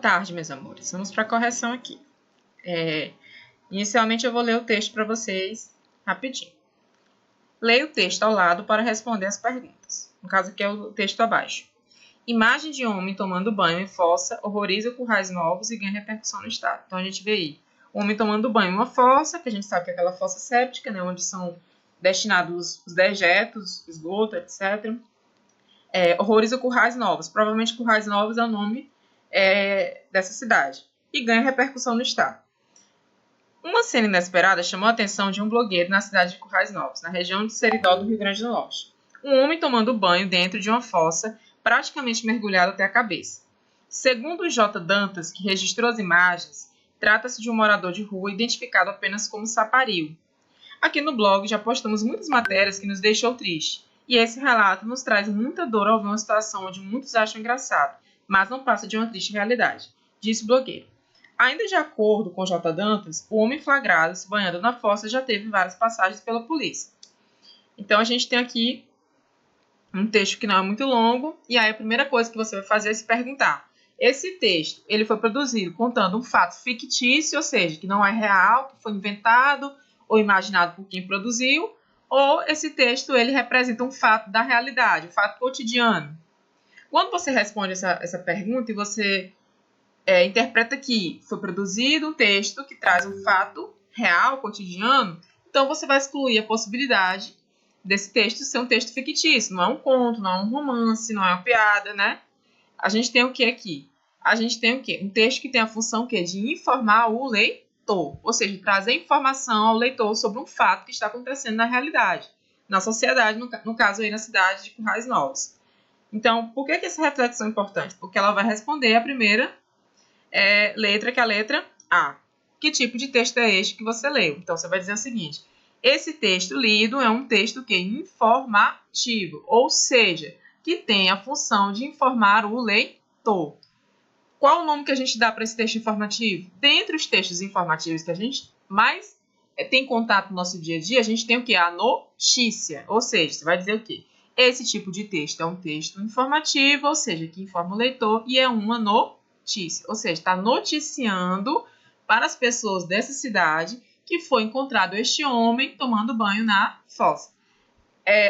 tarde, meus amores. Vamos para a correção aqui. Inicialmente, eu vou ler o texto para vocês rapidinho. Leia o texto ao lado para responder as perguntas. No caso, aqui é o texto abaixo. Imagem de homem tomando banho em fossa horroriza currais novos e ganha repercussão no estado. Então, a gente vê aí o homem tomando banho em uma fossa, que a gente sabe que é aquela fossa séptica, né, onde são destinados os dejetos, esgoto, etc. Horroriza currais novos. Provavelmente Currais Novos é o nome dessa cidade. E ganha repercussão no estado. Uma cena inesperada chamou a atenção de um blogueiro na cidade de Currais Novos, na região de Seridó, do Rio Grande do Norte. Um homem tomando banho dentro de uma fossa, praticamente mergulhado até a cabeça. Segundo o J. Dantas, que registrou as imagens, trata-se de um morador de rua identificado apenas como Saparil. Aqui no blog já postamos muitas matérias que nos deixou triste, e esse relato nos traz muita dor ao ver uma situação onde muitos acham engraçado, mas não passa de uma triste realidade, disse o blogueiro. Ainda de acordo com J. Dantas, o homem flagrado se banhando na fossa já teve várias passagens pela polícia. Então a gente tem aqui um texto que não é muito longo, e aí a primeira coisa que você vai fazer é se perguntar: esse texto ele foi produzido contando um fato fictício, ou seja, que não é real, que foi inventado ou imaginado por quem produziu, ou esse texto ele representa um fato da realidade, um fato cotidiano? Quando você responde essa pergunta e você interpreta que foi produzido um texto que traz um fato real, cotidiano, então você vai excluir a possibilidade desse texto ser um texto fictício. Não é um conto, não é um romance, não é uma piada, né? A gente tem o que aqui? A gente tem o quê? Um texto que tem a função que de informar o leitor, ou seja, trazer informação ao leitor sobre um fato que está acontecendo na realidade, na sociedade, no caso aí na cidade de Currais Novos. Então, por que essa reflexão é importante? Porque ela vai responder a primeira letra, que é a letra A. Que tipo de texto é este que você leu? Então, você vai dizer o seguinte: esse texto lido é um texto que é informativo, ou seja, que tem a função de informar o leitor. Qual o nome que a gente dá para esse texto informativo? Dentre os textos informativos que a gente mais tem contato no nosso dia a dia, a gente tem o que? A notícia. Ou seja, você vai dizer o quê? Esse tipo de texto é um texto informativo, ou seja, que informa o leitor, e é uma notícia. Ou seja, está noticiando para as pessoas dessa cidade que foi encontrado este homem tomando banho na fossa.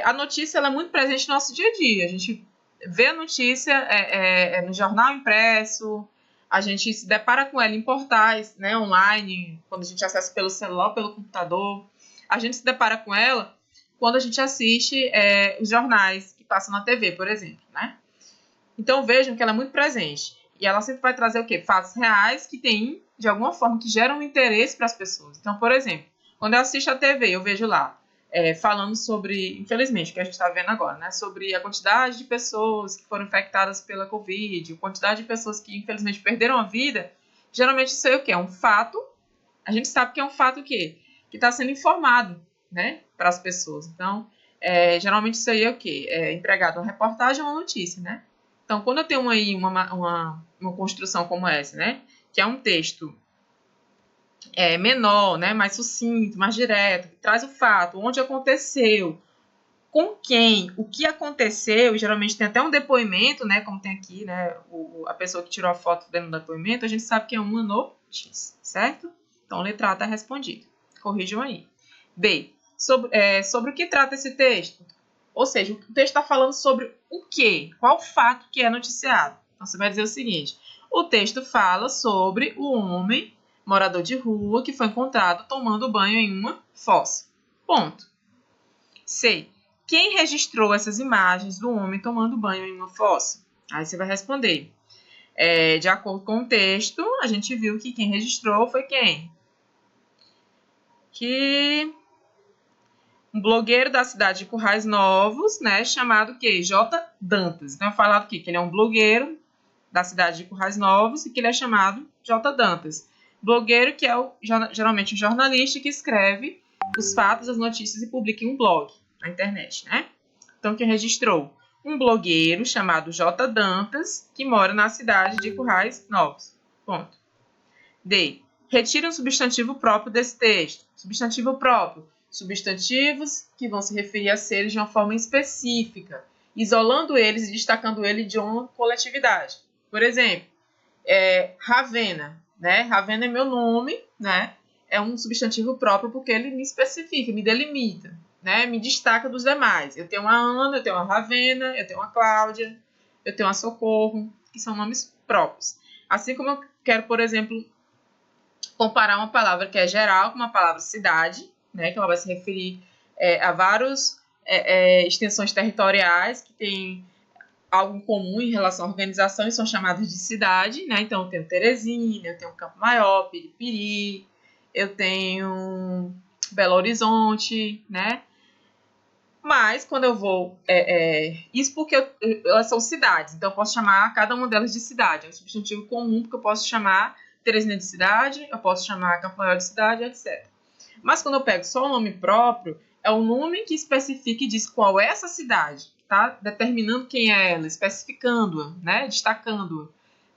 A notícia ela é muito presente no nosso dia a dia. A gente vê a notícia no jornal impresso, a gente se depara com ela em portais, né, online, quando a gente acessa pelo celular, pelo computador. A gente se depara com ela quando a gente assiste os jornais que passam na TV, por exemplo, né? Então vejam que ela é muito presente. E ela sempre vai trazer o quê? Fatos reais que têm, de alguma forma, que geram interesse para as pessoas. Então, por exemplo, quando eu assisto a TV, eu vejo lá falando sobre, infelizmente, o que a gente está vendo agora, né? Sobre a quantidade de pessoas que foram infectadas pela Covid, a quantidade de pessoas que, infelizmente, perderam a vida. Geralmente isso aí é o quê? É um fato. A gente sabe que é um fato o quê? Que está sendo informado, né, para as pessoas. Então, geralmente isso aí é o quê? É empregado uma reportagem ou uma notícia, né? Então, quando eu tenho aí uma construção como essa, né, que é um texto menor, né, mais sucinto, mais direto, que traz o fato, onde aconteceu, com quem, o que aconteceu, e geralmente tem até um depoimento, né, como tem aqui, né, a pessoa que tirou a foto dando um depoimento, a gente sabe que é uma notícia, certo? Então, letra A está respondida. Corrijam aí. B. Sobre o que trata esse texto? Ou seja, o texto está falando sobre o quê? Qual fato que é noticiado? Então, você vai dizer o seguinte: o texto fala sobre o homem, morador de rua, que foi encontrado tomando banho em uma fossa. Ponto. C. Quem registrou essas imagens do homem tomando banho em uma fossa? Aí você vai responder. De acordo com o texto, a gente viu que quem registrou foi quem? Um blogueiro da cidade de Currais Novos, né, chamado que J. Dantas. Então, eu falado aqui que ele é um blogueiro da cidade de Currais Novos e que ele é chamado J. Dantas. Blogueiro que é geralmente um jornalista que escreve os fatos, as notícias e publica em um blog na internet, né? Então, quem registrou? Um blogueiro chamado J. Dantas, que mora na cidade de Currais Novos. Ponto. D. Retire um substantivo próprio desse texto. Substantivo próprio. Substantivos que vão se referir a seres de uma forma específica, isolando eles e destacando eles de uma coletividade. Por exemplo, Ravena, né? Ravena é meu nome, né? É um substantivo próprio porque ele me especifica, me delimita, né? Me destaca dos demais. Eu tenho uma Ana, eu tenho uma Ravena, eu tenho uma Cláudia, eu tenho uma Socorro, que são nomes próprios. Assim como eu quero, por exemplo, comparar uma palavra que é geral com uma palavra cidade, né? Que ela vai se referir a várias extensões territoriais que têm algo em comum em relação à organização e são chamadas de cidade, né? Então eu tenho Teresina, eu tenho Campo Maior, Piripiri, eu tenho Belo Horizonte, né? Mas quando eu vou... isso porque elas são cidades, então eu posso chamar cada uma delas de cidade. É um substantivo comum porque eu posso chamar Teresina de cidade, eu posso chamar Campo Maior de cidade, etc. Mas quando eu pego só o nome próprio, é o nome que especifica e diz qual é essa cidade, tá? Determinando quem é ela, especificando-a, né? Destacando-a,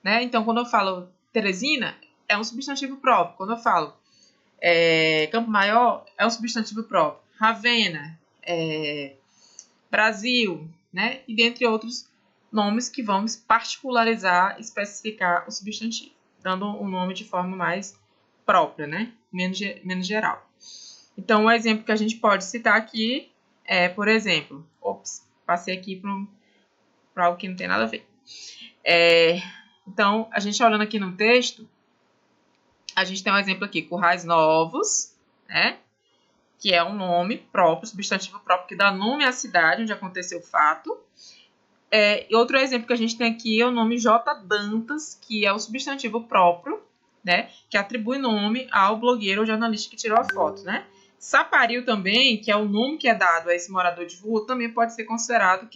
né? Então, quando eu falo Teresina, é um substantivo próprio. Quando eu falo Campo Maior, é um substantivo próprio. Ravenna, Brasil, né? E dentre outros nomes que vão particularizar, especificar o substantivo, dando o nome de forma mais própria, né? Menos geral. Então, um exemplo que a gente pode citar aqui é, por exemplo, passei aqui para algo que não tem nada a ver. Então, a gente olhando aqui no texto, a gente tem um exemplo aqui, Currais Novos, né? Que é um nome próprio, substantivo próprio, que dá nome à cidade onde aconteceu o fato. E outro exemplo que a gente tem aqui é o nome J. Dantas, que é o substantivo próprio, né? Que atribui nome ao blogueiro ou jornalista que tirou a foto, né? Saparil também, que é o nome que é dado a esse morador de rua, também pode ser considerado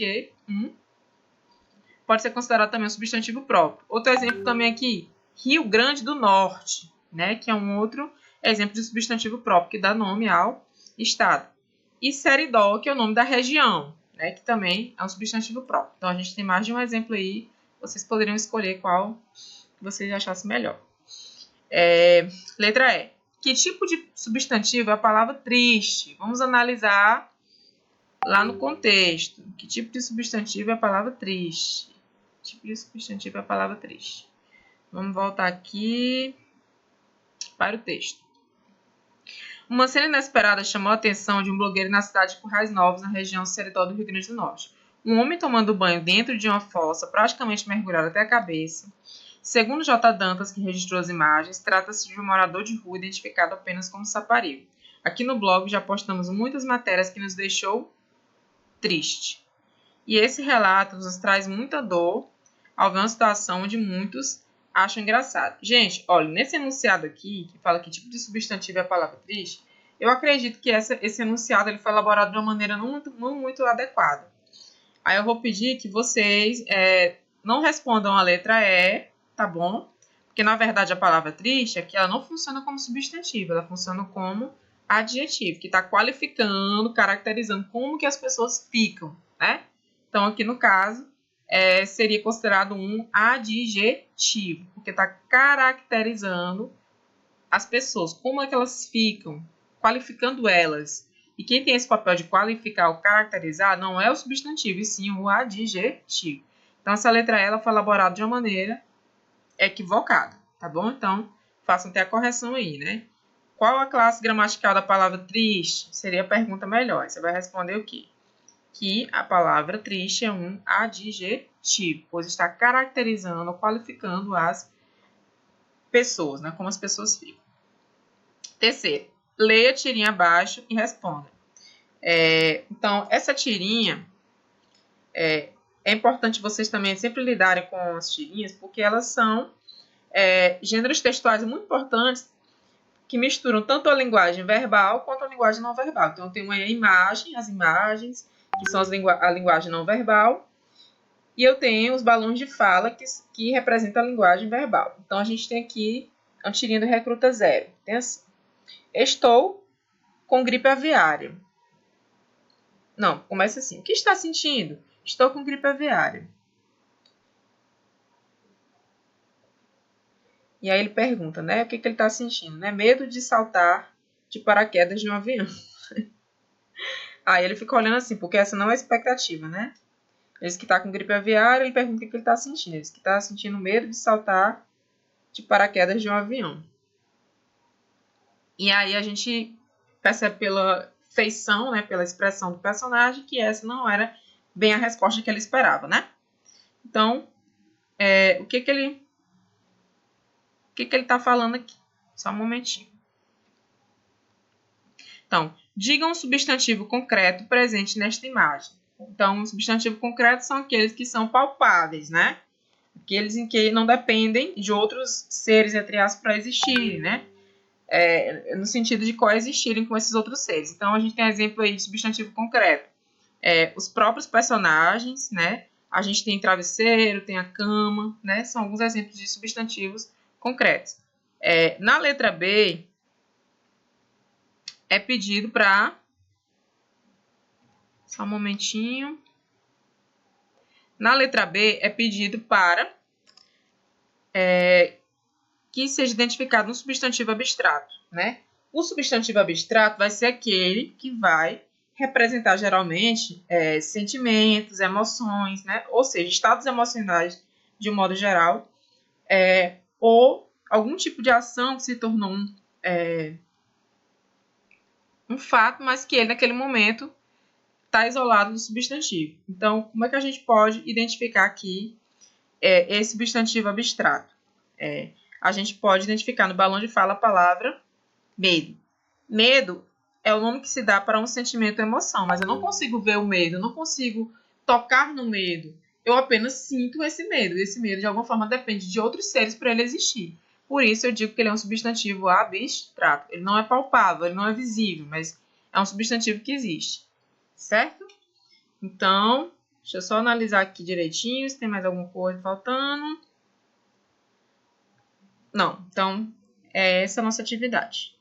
também um substantivo próprio. Outro exemplo também aqui, Rio Grande do Norte, né, que é um outro exemplo de substantivo próprio que dá nome ao estado. E Seridó, que é o nome da região, né, que também é um substantivo próprio. Então a gente tem mais de um exemplo aí, vocês poderiam escolher qual vocês achassem melhor. Letra E. Que tipo de substantivo é a palavra triste? Vamos analisar lá no contexto. Que tipo de substantivo é a palavra triste? Que tipo de substantivo é a palavra triste? Vamos voltar aqui para o texto. Uma cena inesperada chamou a atenção de um blogueiro na cidade de Currais Novos, na região Seridó do Rio Grande do Norte. Um homem tomando banho dentro de uma fossa, praticamente mergulhado até a cabeça. Segundo J. Dantas, que registrou as imagens, trata-se de um morador de rua identificado apenas como Saparil. Aqui no blog já postamos muitas matérias que nos deixou triste. E esse relato nos traz muita dor ao ver uma situação onde muitos acham engraçado. Gente, olha, nesse enunciado aqui, que fala que tipo de substantivo é a palavra triste, eu acredito que esse enunciado ele foi elaborado de uma maneira não muito adequada. Aí eu vou pedir que vocês não respondam a letra E, tá bom? Porque, na verdade, a palavra triste aqui ela não funciona como substantivo, ela funciona como adjetivo, que está qualificando, caracterizando como que as pessoas ficam, né? Então, aqui no caso, seria considerado um adjetivo, porque está caracterizando as pessoas, como é que elas ficam, qualificando elas. E quem tem esse papel de qualificar ou caracterizar não é o substantivo, e sim o adjetivo. Então, essa letra E ela foi elaborada de uma maneira equivocada, tá bom? Então, façam até a correção aí, né? Qual a classe gramatical da palavra triste? Seria a pergunta melhor. Você vai responder o quê? Que a palavra triste é um adjetivo, pois está caracterizando ou qualificando as pessoas, né? Como as pessoas ficam. Terceiro, leia a tirinha abaixo e responda. Então, essa tirinha, é importante vocês também sempre lidarem com as tirinhas, porque elas são gêneros textuais muito importantes que misturam tanto a linguagem verbal quanto a linguagem não verbal. Então, tem uma imagem, as imagens, que são a linguagem não verbal, e eu tenho os balões de fala, que representam a linguagem verbal. Então, a gente tem aqui a tirinha do Recruta Zero. Tem assim, estou com gripe aviária. Não, começa assim. O que está sentindo? Estou com gripe aviária. E aí ele pergunta, né? O que ele está sentindo? Né? Medo de saltar de paraquedas de um avião. Aí ele fica olhando assim, porque essa não é a expectativa, né? Ele diz que está com gripe aviária, ele pergunta o que ele está sentindo. Ele diz que está sentindo medo de saltar de paraquedas de um avião. E aí a gente percebe pela feição, né, pela expressão do personagem, que essa não era bem a resposta que ele esperava, né? Então, o que ele está falando aqui? Só um momentinho. Então, diga um substantivo concreto presente nesta imagem. Então, um substantivo concreto são aqueles que são palpáveis, né? Aqueles em que não dependem de outros seres, entre aspas, para existirem, né? No sentido de coexistirem com esses outros seres. Então, a gente tem exemplo aí de substantivo concreto. Os próprios personagens, né? A gente tem travesseiro, tem a cama, né? São alguns exemplos de substantivos concretos. Na letra B, é pedido para... Só um momentinho. Na letra B, é pedido para que seja identificado um substantivo abstrato, né? O substantivo abstrato vai ser aquele que vai representar geralmente sentimentos, emoções, né? Ou seja, estados emocionais de um modo geral, ou algum tipo de ação que se tornou um fato, mas que ele naquele momento está isolado do substantivo. Então, como é que a gente pode identificar aqui esse substantivo abstrato? A gente pode identificar no balão de fala a palavra medo. Medo é o nome que se dá para um sentimento ou emoção, mas eu não consigo ver o medo, eu não consigo tocar no medo. Eu apenas sinto esse medo. Esse medo, de alguma forma, depende de outros seres para ele existir. Por isso, eu digo que ele é um substantivo abstrato. Ele não é palpável, ele não é visível, mas é um substantivo que existe. Certo? Então, deixa eu só analisar aqui direitinho se tem mais alguma coisa faltando. Não, então, é essa a nossa atividade.